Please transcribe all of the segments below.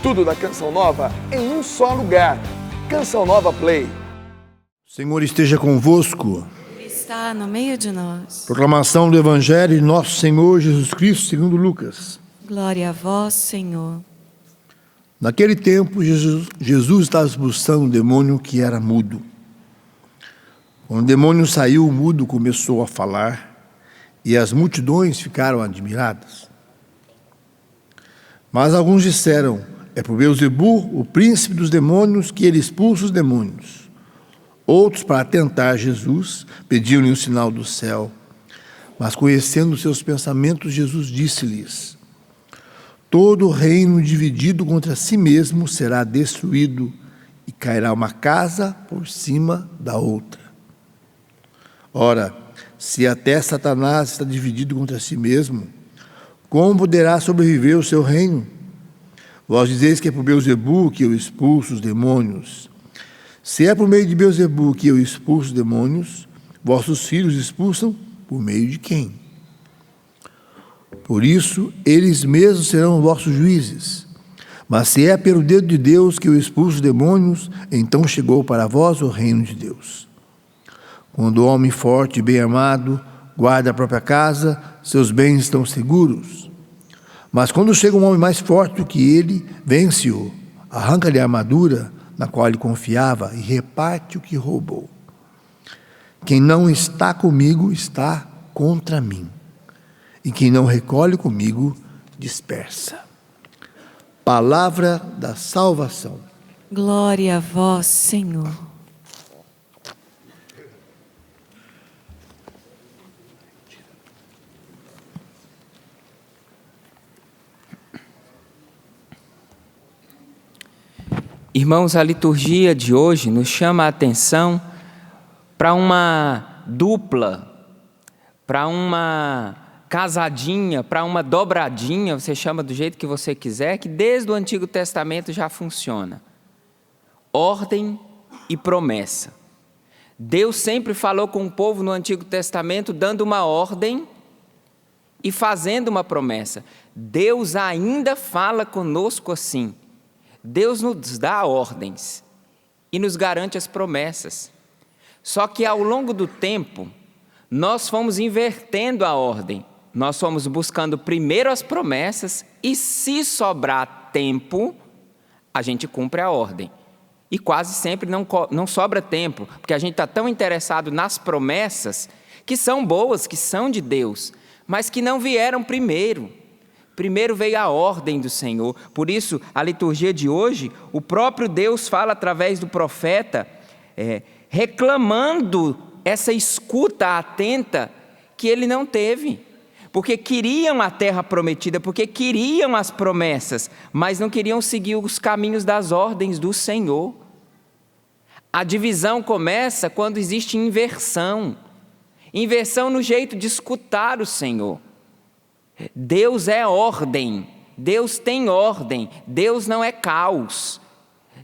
Tudo da Canção Nova em um só lugar. Canção Nova Play. O Senhor esteja convosco. Ele está no meio de nós. Proclamação do Evangelho de Nosso Senhor Jesus Cristo segundo Lucas. Glória a vós, Senhor. Naquele tempo, Jesus estava expulsando um demônio que era mudo. Quando o demônio saiu, o mudo começou a falar e as multidões ficaram admiradas. Mas alguns disseram: é por Beelzebul, o príncipe dos demônios, que ele expulsa os demônios. Outros, para tentar Jesus, pediam-lhe um sinal do céu. Mas conhecendo seus pensamentos, Jesus disse-lhes: todo reino dividido contra si mesmo será destruído, e cairá uma casa por cima da outra. Ora, se até Satanás está dividido contra si mesmo, como poderá sobreviver o seu reino? Vós dizeis que é por Beelzebul que eu expulso os demônios. Se é por meio de Beelzebul que eu expulso os demônios, vossos filhos expulsam por meio de quem? Por isso, eles mesmos serão vossos juízes. Mas se é pelo dedo de Deus que eu expulso os demônios, então chegou para vós o reino de Deus. Quando o homem forte e bem armado guarda a própria casa, seus bens estão seguros. Mas quando chega um homem mais forte do que ele, vence-o, arranca-lhe a armadura na qual ele confiava e reparte o que roubou. Quem não está comigo está contra mim, e quem não recolhe comigo dispersa. Palavra da salvação. Glória a vós, Senhor. Irmãos, a liturgia de hoje nos chama a atenção para uma dupla, para uma casadinha, para uma dobradinha, você chama do jeito que você quiser, que desde o Antigo Testamento já funciona. Ordem e promessa. Deus sempre falou com o povo no Antigo Testamento dando uma ordem e fazendo uma promessa. Deus ainda fala conosco assim. Deus nos dá ordens e nos garante as promessas. Só que ao longo do tempo, nós fomos invertendo a ordem. Nós fomos buscando primeiro as promessas e, se sobrar tempo, a gente cumpre a ordem. E quase sempre não sobra tempo, porque a gente está tão interessado nas promessas, que são boas, que são de Deus, mas que não vieram primeiro. Primeiro veio a ordem do Senhor. Por isso, a liturgia de hoje, o próprio Deus fala através do profeta, reclamando essa escuta atenta que ele não teve. Porque queriam a terra prometida, porque queriam as promessas, mas não queriam seguir os caminhos das ordens do Senhor. A divisão começa quando existe inversão. Inversão no jeito de escutar o Senhor. Deus é ordem, Deus tem ordem, Deus não é caos.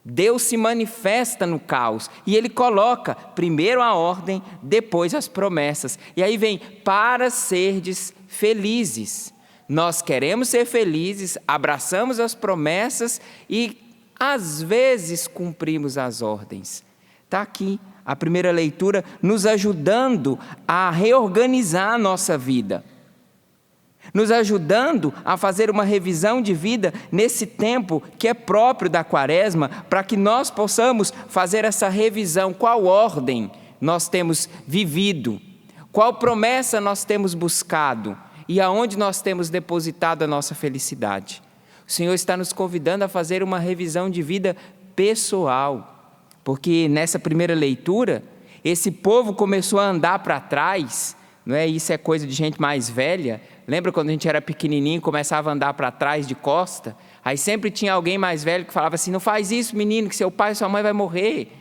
Deus se manifesta no caos e Ele coloca primeiro a ordem, depois as promessas. E aí vem, para serdes felizes. Nós queremos ser felizes, abraçamos as promessas e às vezes cumprimos as ordens. Está aqui a primeira leitura nos ajudando a reorganizar a nossa vida. Nos ajudando a fazer uma revisão de vida nesse tempo que é próprio da Quaresma, para que nós possamos fazer essa revisão. Qual ordem nós temos vivido? Qual promessa nós temos buscado? E aonde nós temos depositado a nossa felicidade? O Senhor está nos convidando a fazer uma revisão de vida pessoal, porque nessa primeira leitura, esse povo começou a andar para trás, não é? Isso é coisa de gente mais velha. Lembra quando a gente era pequenininho, começava a andar para trás de costa? Aí sempre tinha alguém mais velho que falava assim: não faz isso, menino, que seu pai e sua mãe vai morrer.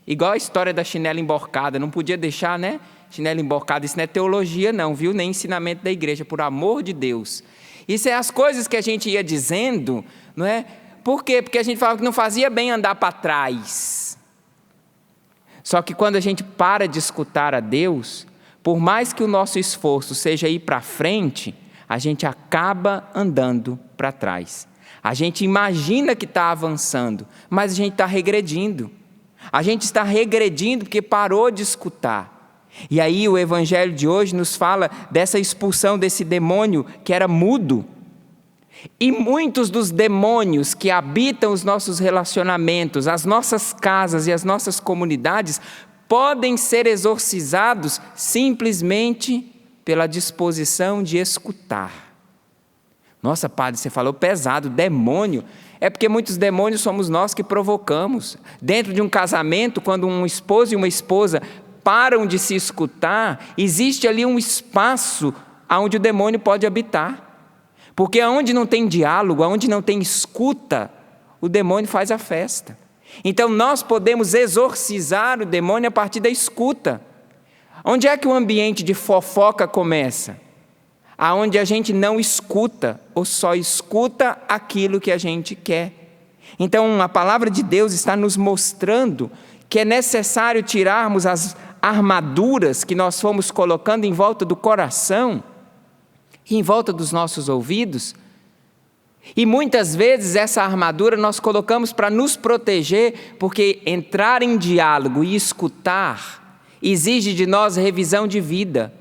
Igual a história da chinela emborcada, não podia deixar, né? Chinela emborcada, isso não é teologia não, viu? Nem ensinamento da igreja, por amor de Deus. Isso é as coisas que a gente ia dizendo, não é? Por quê? Porque a gente falava que não fazia bem andar para trás. Só que quando a gente para de escutar a Deus, por mais que o nosso esforço seja ir para frente, a gente acaba andando para trás. A gente imagina que está avançando, mas a gente está regredindo. A gente está regredindo porque parou de escutar. E aí o evangelho de hoje nos fala dessa expulsão desse demônio que era mudo. E muitos dos demônios que habitam os nossos relacionamentos, as nossas casas e as nossas comunidades, podem ser exorcizados simplesmente pela disposição de escutar. Nossa, padre, você falou pesado, demônio. É porque muitos demônios somos nós que provocamos. Dentro de um casamento, quando um esposo e uma esposa param de se escutar, existe ali um espaço onde o demônio pode habitar. Porque onde não tem diálogo, onde não tem escuta, o demônio faz a festa. Então nós podemos exorcizar o demônio a partir da escuta. Onde é que o ambiente de fofoca começa? Aonde a gente não escuta, ou só escuta aquilo que a gente quer. Então a palavra de Deus está nos mostrando que é necessário tirarmos as armaduras que nós fomos colocando em volta do coração, em volta dos nossos ouvidos. E muitas vezes essa armadura nós colocamos para nos proteger, porque entrar em diálogo e escutar exige de nós revisão de vida.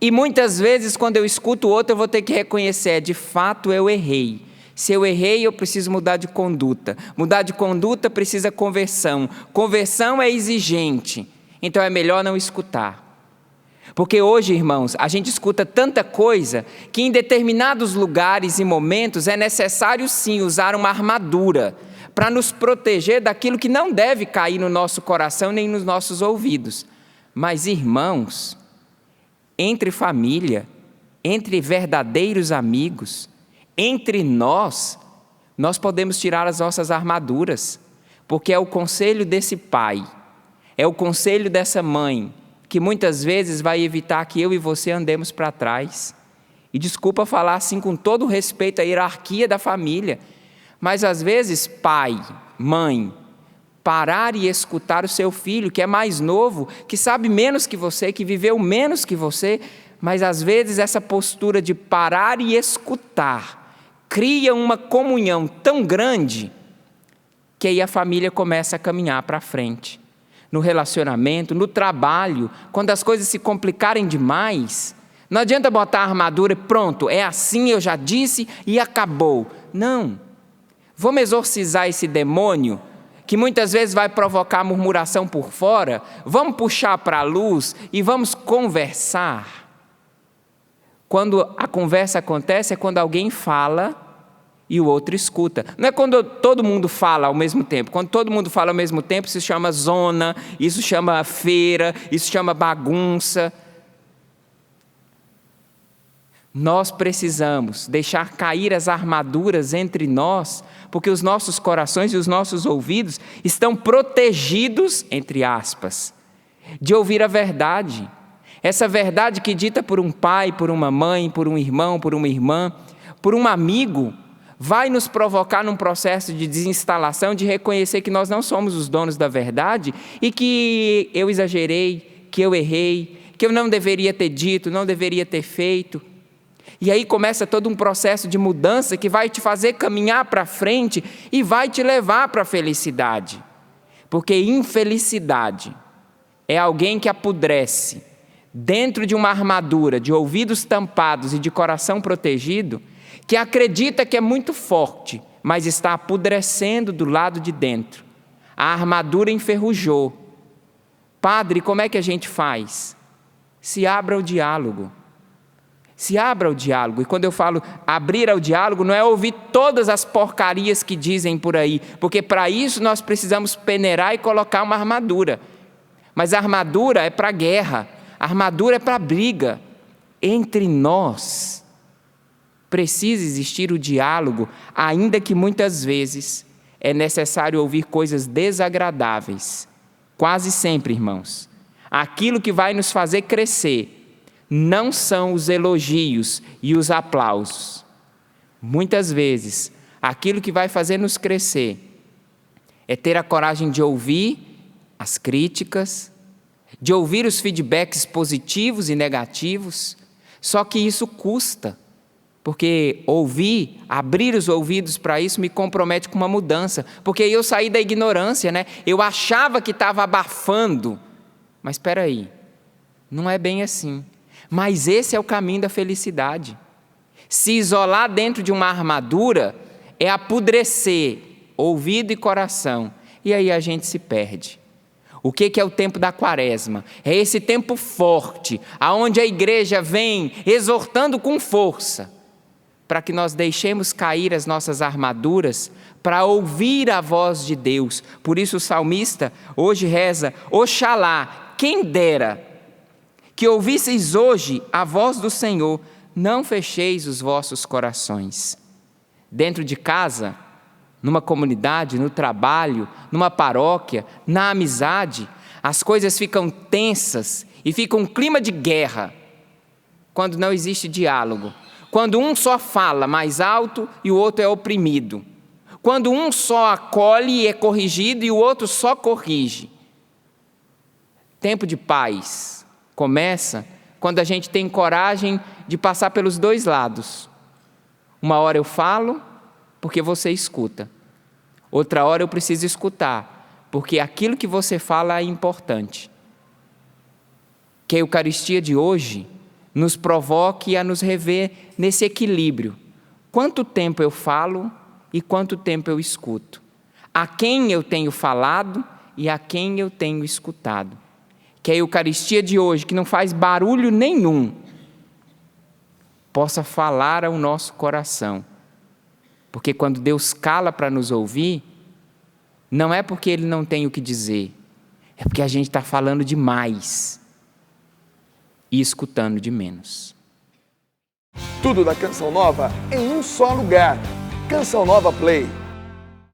E muitas vezes quando eu escuto o outro eu vou ter que reconhecer, de fato eu errei. Se eu errei eu preciso mudar de conduta. Mudar de conduta precisa conversão. Conversão é exigente, então é melhor não escutar. Porque hoje, irmãos, a gente escuta tanta coisa que em determinados lugares e momentos é necessário sim usar uma armadura para nos proteger daquilo que não deve cair no nosso coração nem nos nossos ouvidos. Mas, irmãos, entre família, entre verdadeiros amigos, entre nós podemos tirar as nossas armaduras, porque é o conselho desse pai, é o conselho dessa mãe, que muitas vezes vai evitar que eu e você andemos para trás. E desculpa falar assim com todo respeito à hierarquia da família, mas às vezes pai, mãe, parar e escutar o seu filho, que é mais novo, que sabe menos que você, que viveu menos que você, mas às vezes essa postura de parar e escutar cria uma comunhão tão grande que aí a família começa a caminhar para frente. No relacionamento, no trabalho, quando as coisas se complicarem demais, não adianta botar a armadura e pronto, é assim, eu já disse e acabou. Não, vamos exorcizar esse demônio que muitas vezes vai provocar murmuração por fora, vamos puxar para a luz e vamos conversar. Quando a conversa acontece é quando alguém fala e o outro escuta. Não é quando todo mundo fala ao mesmo tempo. Quando todo mundo fala ao mesmo tempo, isso chama zona, isso chama feira, isso chama bagunça. Nós precisamos deixar cair as armaduras entre nós, porque os nossos corações e os nossos ouvidos estão protegidos, entre aspas, de ouvir a verdade. Essa verdade que dita por um pai, por uma mãe, por um irmão, por uma irmã, por um amigo, vai nos provocar num processo de desinstalação, de reconhecer que nós não somos os donos da verdade e que eu exagerei, que eu errei, que eu não deveria ter dito, não deveria ter feito. E aí começa todo um processo de mudança que vai te fazer caminhar para frente e vai te levar para a felicidade. Porque infelicidade é alguém que apodrece dentro de uma armadura de ouvidos tampados e de coração protegido, que acredita que é muito forte, mas está apodrecendo do lado de dentro. A armadura enferrujou. Padre, como é que a gente faz? Se abra ao diálogo. Se abra ao diálogo. E quando eu falo abrir ao diálogo, não é ouvir todas as porcarias que dizem por aí, porque para isso nós precisamos peneirar e colocar uma armadura. Mas a armadura é para guerra, a armadura é para briga. Entre nós precisa existir o diálogo, ainda que muitas vezes é necessário ouvir coisas desagradáveis. Quase sempre, irmãos. Aquilo que vai nos fazer crescer não são os elogios e os aplausos. Muitas vezes, aquilo que vai fazer nos crescer é ter a coragem de ouvir as críticas, de ouvir os feedbacks positivos e negativos, só que isso custa. Porque ouvir, abrir os ouvidos para isso me compromete com uma mudança. Porque eu saí da ignorância, né? Eu achava que estava abafando. Mas espera aí, não é bem assim. Mas esse é o caminho da felicidade. Se isolar dentro de uma armadura é apodrecer ouvido e coração. E aí a gente se perde. O que é o tempo da quaresma? É esse tempo forte, aonde a igreja vem exortando com força, para que nós deixemos cair as nossas armaduras, para ouvir a voz de Deus. Por isso o salmista hoje reza: Oxalá, quem dera, que ouvisseis hoje a voz do Senhor, não fecheis os vossos corações. Dentro de casa, numa comunidade, no trabalho, numa paróquia, na amizade, as coisas ficam tensas e fica um clima de guerra, quando não existe diálogo. Quando um só fala mais alto e o outro é oprimido. Quando um só acolhe e é corrigido e o outro só corrige. Tempo de paz começa quando a gente tem coragem de passar pelos dois lados. Uma hora eu falo, porque você escuta. Outra hora eu preciso escutar, porque aquilo que você fala é importante. Que a Eucaristia de hoje nos provoque a nos rever nesse equilíbrio. Quanto tempo eu falo e quanto tempo eu escuto? A quem eu tenho falado e a quem eu tenho escutado? Que a Eucaristia de hoje, que não faz barulho nenhum, possa falar ao nosso coração. Porque quando Deus cala para nos ouvir, não é porque Ele não tem o que dizer, é porque a gente está falando demais e escutando de menos. Tudo da Canção Nova em um só lugar. Canção Nova Play.